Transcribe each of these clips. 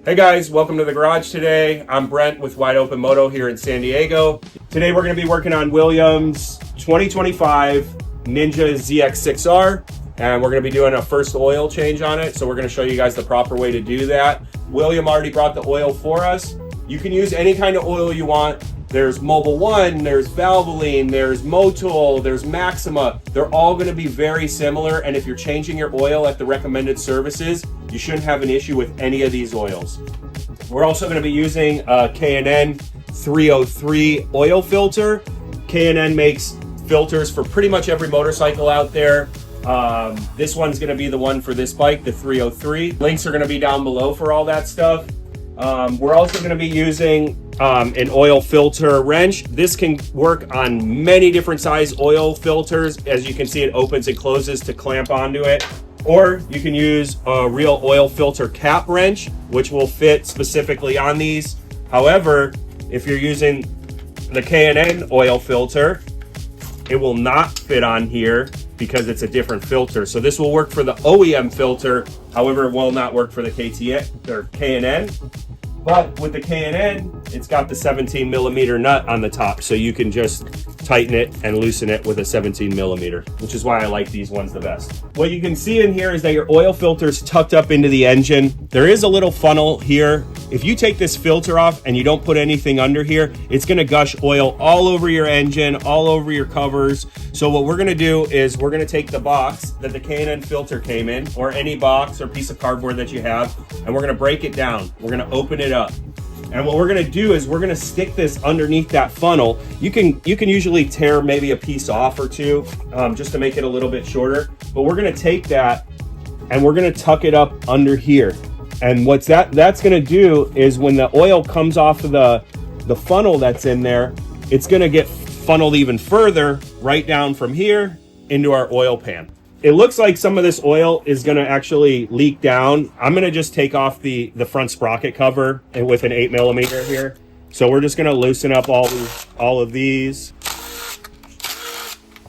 Hey guys, welcome to the garage today. I'm Brent with Wide Open Moto here in San Diego. Today we're going to be working on Williams 2025 Ninja ZX6R, and we're going to be doing a first oil change on it. So we're going to show you guys the proper way to do that. William already brought the oil for us. You can use any kind of oil you want. There's Mobil 1, there's Valvoline, there's Motul, there's Maxima. They're all going to be very similar, and if you're changing your oil at the recommended services, you shouldn't have an issue with any of these oils. We're also going to be using a K&N 303 oil filter. K&N makes filters for pretty much every motorcycle out there. This one's going to be the one for this bike, the 303. Links are going to be down below for all that stuff. We're also going to be using an oil filter wrench. This can work on many different size oil filters. As you can see, it opens and closes to clamp onto it. Or you can use a real oil filter cap wrench, which will fit specifically on these. However, if you're using the K&N oil filter, it will not fit on here because it's a different filter. So this will work for the OEM filter. However, it will not work for the KTN or K&N. But with the K&N, it's got the 17 millimeter nut on the top, so you can just tighten it and loosen it with a 17 millimeter, which is why I like these ones the best. What you can see in here is that your oil filter is tucked up into the engine. There is a little funnel here. If you take this filter off and you don't put anything under here, it's gonna gush oil all over your engine, all over your covers. So what we're gonna do is we're gonna take the box that the K&N filter came in, or any box or piece of cardboard that you have, and we're gonna break it down. We're gonna open it up. And what we're gonna do is we're gonna stick this underneath that funnel. You can usually tear maybe a piece off or two just to make it a little bit shorter. But we're gonna take that and we're gonna tuck it up under here. And what's that's gonna do is when the oil comes off of the funnel that's in there, it's gonna get funneled even further right down from here into our oil pan. It looks like some of this oil is gonna actually leak down. I'm gonna just take off the front sprocket cover with an 8 millimeter here. So we're just gonna loosen up all of these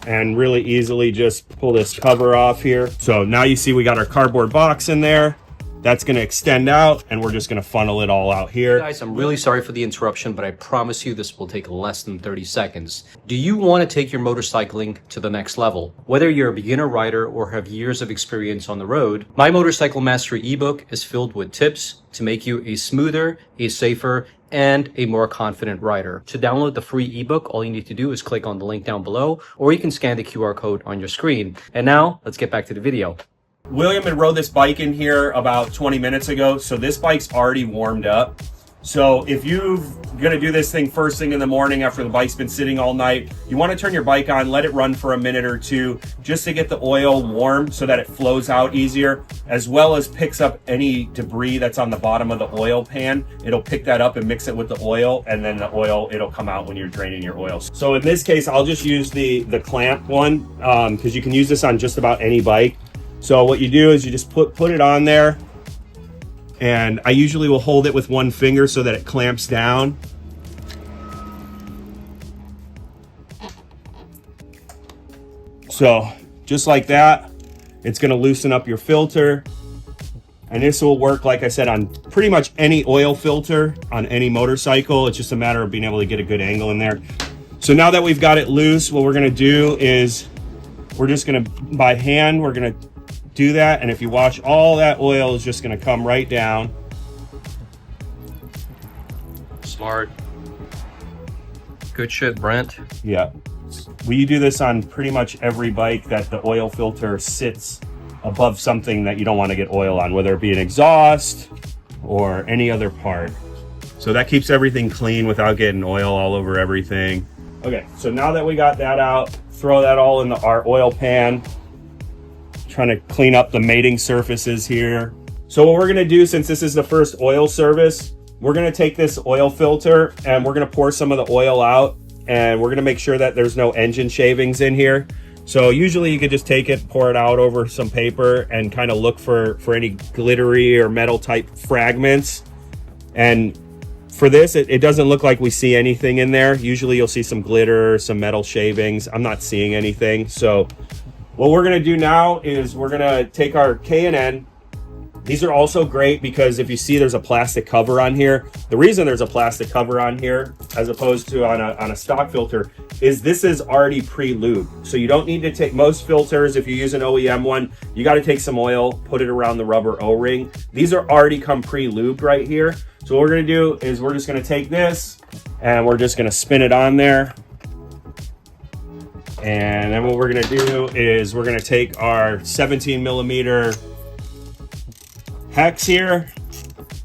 and really easily just pull this cover off here. So now you see we got our cardboard box in there. That's going to extend out, and we're just going to funnel it all out here. Guys, I'm really sorry for the interruption, but I promise you this will take less than 30 seconds. Do you want to take your motorcycling to the next level? Whether you're a beginner rider or have years of experience on the road, my Motorcycle Mastery ebook is filled with tips to make you a smoother, a safer, and a more confident rider. To download the free ebook, all you need to do is click on the link down below, or you can scan the QR code on your screen. And now, let's get back to the video. William had rode this bike in here about 20 minutes ago, so this bike's already warmed up. So if you're gonna do this thing first thing in the morning after the bike's been sitting all night, you wanna turn your bike on, let it run for a minute or two, just to get the oil warm so that it flows out easier, as well as picks up any debris that's on the bottom of the oil pan. It'll pick that up and mix it with the oil, and then the oil, it'll come out when you're draining your oil. So in this case, I'll just use the clamp one, because you can use this on just about any bike. So what you do is you just put it on there, and I usually will hold it with one finger so that it clamps down. So just like that, it's going to loosen up your filter, and this will work, like I said, on pretty much any oil filter on any motorcycle. It's just a matter of being able to get a good angle in there. So now that we've got it loose, what we're going to do is we're just going to, by hand, we're going to do that, and if you watch, all that oil is just going to come right down. Smart. Good shit, Brent. Yeah, we do this on pretty much every bike that the oil filter sits above something that you don't want to get oil on, whether it be an exhaust or any other part. So that keeps everything clean without getting oil all over everything. Okay, so now that we got that out, throw that all in our oil pan. Trying to clean up the mating surfaces here. So what we're gonna do, since this is the first oil service, we're gonna take this oil filter and we're gonna pour some of the oil out, and we're gonna make sure that there's no engine shavings in here. So usually you could just take it, pour it out over some paper, and kind of look for any glittery or metal type fragments. And for this, it doesn't look like we see anything in there. Usually you'll see some glitter, some metal shavings. I'm not seeing anything. So what we're gonna do now is we're gonna take our K&N These are also great because if you see there's a plastic cover on here, the reason there's a plastic cover on here as opposed to on a stock filter is this is already pre-lubed. So you don't need to take, most filters, if you use an OEM one, you got to take some oil, put it around the rubber O-ring. These are already come pre-lubed right here. So what we're going to do is we're just going to take this and we're just going to spin it on there. And then what we're going to do is we're going to take our 17 millimeter hex here,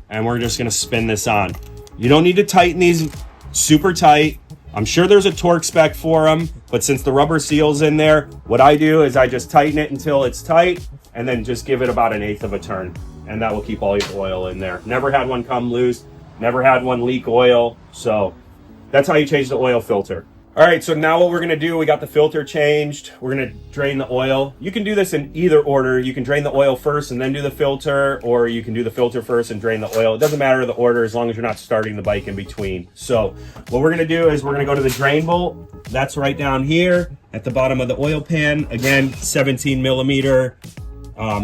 and we're just going to spin this on. You don't need to tighten these super tight. I'm sure there's a torque spec for them, but since the rubber seal's in there, what I do is I just tighten it until it's tight and then just give it about 1/8 of a turn, and that will keep all your oil in there. Never had one come loose, never had one leak oil. So that's how you change the oil filter. All right, so now what we're gonna do, we got the filter changed. We're gonna drain the oil. You can do this in either order. You can drain the oil first and then do the filter, or you can do the filter first and drain the oil. It doesn't matter the order as long as you're not starting the bike in between. So what we're gonna do is we're gonna go to the drain bolt. That's right down here at the bottom of the oil pan. Again, 17 millimeter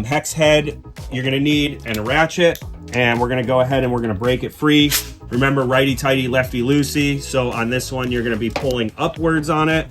hex head you're gonna need, and a ratchet. And we're gonna go ahead and we're gonna break it free. Remember, righty tighty, lefty loosey. So on this one, you're gonna be pulling upwards on it.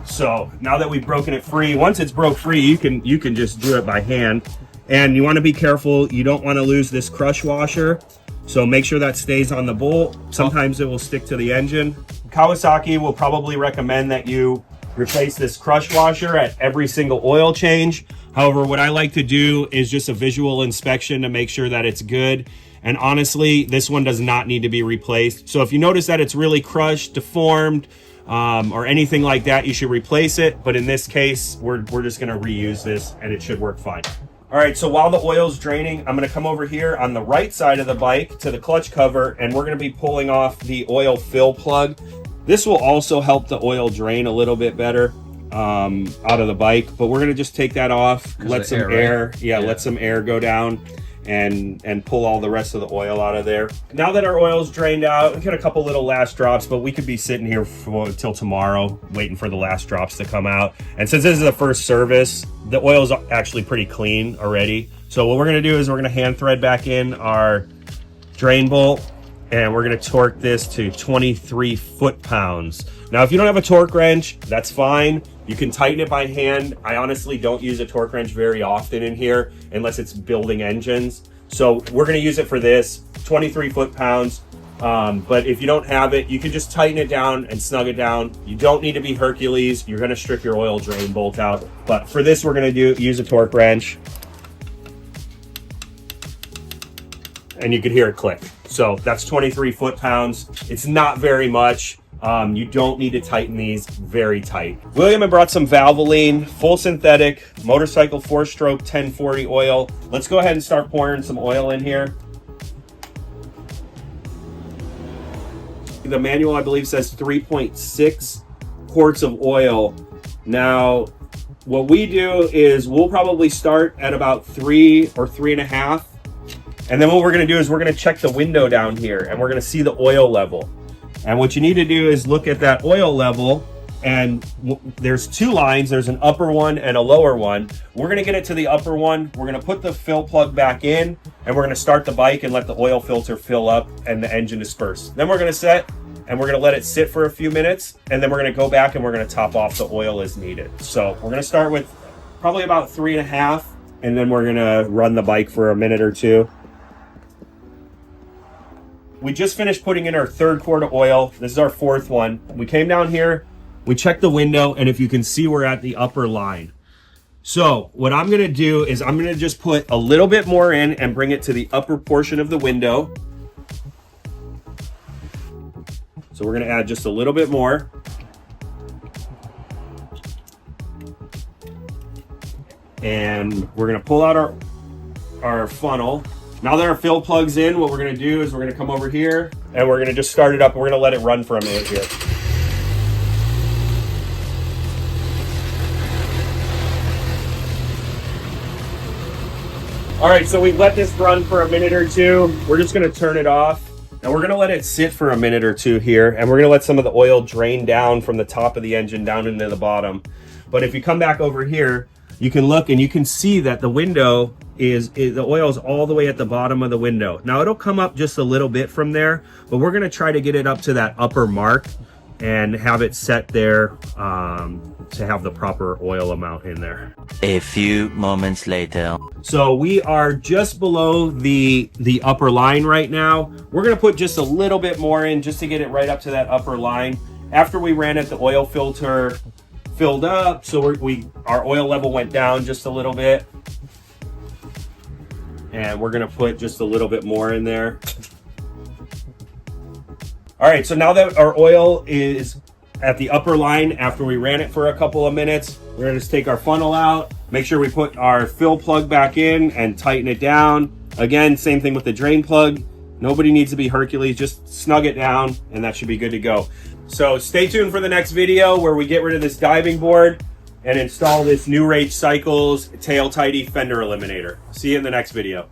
So now that we've broken it free, once it's broke free, you can just do it by hand. And you wanna be careful, you don't wanna lose this crush washer. So make sure that stays on the bolt. Sometimes it will stick to the engine. Kawasaki will probably recommend that you replace this crush washer at every single oil change. However, what I like to do is just a visual inspection to make sure that it's good. And honestly, this one does not need to be replaced. So if you notice that it's really crushed, deformed, or anything like that, you should replace it. But in this case, we're just gonna reuse this and it should work fine. All right, so while the oil's draining, I'm gonna come over here on the right side of the bike to the clutch cover, and we're gonna be pulling off the oil fill plug. This will also help the oil drain a little bit better out of the bike, but we're gonna just take that off, let some air, right? yeah, let some air go down and pull all the rest of the oil out of there. Now that our oil's drained out, we got a couple little last drops, but we could be sitting here till tomorrow waiting for the last drops to come out. And since this is the first service, the oil's actually pretty clean already. So what we're gonna do is we're gonna hand thread back in our drain bolt, and we're gonna torque this to 23 foot-pounds. Now, if you don't have a torque wrench, that's fine. You can tighten it by hand. I honestly don't use a torque wrench very often in here unless it's building engines. So we're gonna use it for this, 23 foot-pounds. But if you don't have it, you can just tighten it down and snug it down. You don't need to be Hercules. You're gonna strip your oil drain bolt out. But for this, we're gonna use a torque wrench. And you could hear it click. So that's 23 foot-pounds. It's not very much. You don't need to tighten these very tight. William had brought some Valvoline, full synthetic, motorcycle 4-stroke 1040 oil. Let's go ahead and start pouring some oil in here. The manual, I believe, says 3.6 quarts of oil. Now, what we do is we'll probably start at about 3 or 3.5. And then what we're gonna do is we're gonna check the window down here and we're gonna see the oil level. And what you need to do is look at that oil level, and there's two lines. There's an upper one and a lower one. We're gonna get it to the upper one. We're gonna put the fill plug back in, and we're gonna start the bike and let the oil filter fill up and the engine disperse. Then we're gonna set, and we're gonna let it sit for a few minutes, and then we're gonna go back and we're gonna top off the oil as needed. So we're gonna start with probably about 3.5, and then we're gonna run the bike for a minute or two. We just finished putting in our 3rd quart of oil. This is our 4th one. We came down here, we checked the window, and if you can see, we're at the upper line. So what I'm gonna do is I'm gonna just put a little bit more in and bring it to the upper portion of the window. So we're gonna add just a little bit more. And we're gonna pull out our funnel. Now that our fill plug's in, what we're gonna do is we're gonna come over here and we're gonna just start it up. We're gonna let it run for a minute here. All right, so we've let this run for a minute or two. We're just gonna turn it off, and we're gonna let it sit for a minute or two here, and we're gonna let some of the oil drain down from the top of the engine down into the bottom. But if you come back over here, you can look and you can see that the window the oil is all the way at the bottom of the window. Now it'll come up just a little bit from there, but we're going to try to get it up to that upper mark and have it set there to have the proper oil amount in there. A few moments later. So we are just below the upper line right now. We're going to put just a little bit more in just to get it right up to that upper line. After we ran it, the oil filter filled up, so our oil level went down just a little bit. And we're gonna put just a little bit more in there. All right, so now that our oil is at the upper line after we ran it for a couple of minutes, we're gonna just take our funnel out, make sure we put our fill plug back in and tighten it down. Again, same thing with the drain plug. Nobody needs to be Hercules, just snug it down and that should be good to go. So stay tuned for the next video where we get rid of this diving board and install this New Rage Cycles tail tidy fender eliminator. See you in the next video.